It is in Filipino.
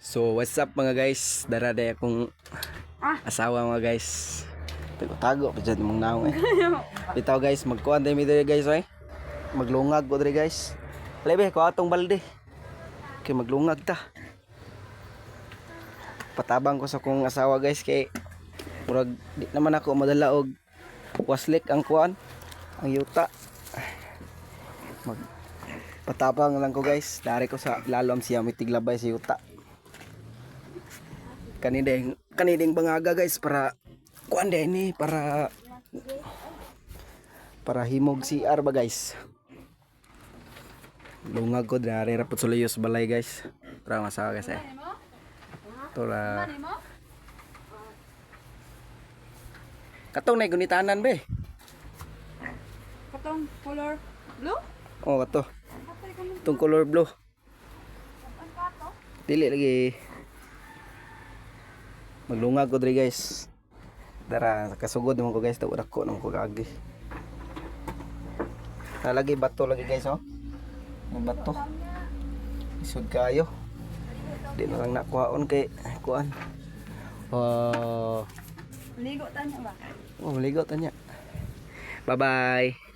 So what's up mga guys? Daraday akong asawa mga guys. Tago pa dyan mong naong eh. Bitaw guys, magkuhan tayo dito guys eh. Maglungag ko dito guys. Lebe, kuha atong balde. Okay, maglungag ta. Patabang ko sa kong asawa guys kay murag di naman ako madala og waslik ang kuhan, ang yuta. Patabang lang ko guys. Dari ko sa lalom siya may tiglabay sa yuta. Kaniding bangaga guys para kuan din ni para himog CR ba guys. Lungag ko dari rapot sulayos balay guys. Para masawa guys eh. Tora. Katong nay gunitanan be. Katong color blue? Oh, kato. Itong color blue. Dili lagi. Maglungag ko diri guys. Dara kasugod naman ko guys, tawag ko nang ko gagi. Nalagi bato lagi guys oh. May bato. Isod kayo. Di na lang nakuhaon kay kuan. Oh. Ligo tanya ba? Oh, ligo tanya. Bye bye.